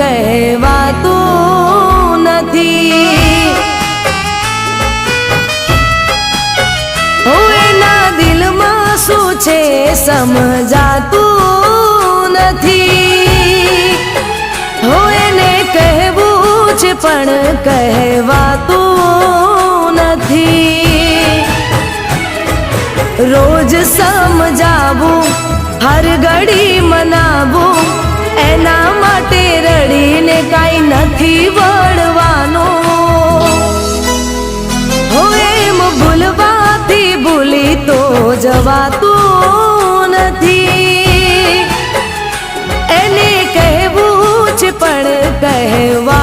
કહેવાતું નથી। એના દિલમાં શું છે સમજાતું નથી। એને કહેવું છે પણ કહેવાતું નથી। રોજ સમજાવું, હર ઘડી મનાવું, એના માટે રડીને કાંઈ નથી વળવાનું। એમ ભૂલવાથી ભૂલી તો જવાતું નથી। એને કહેવું છે પણ કહેવા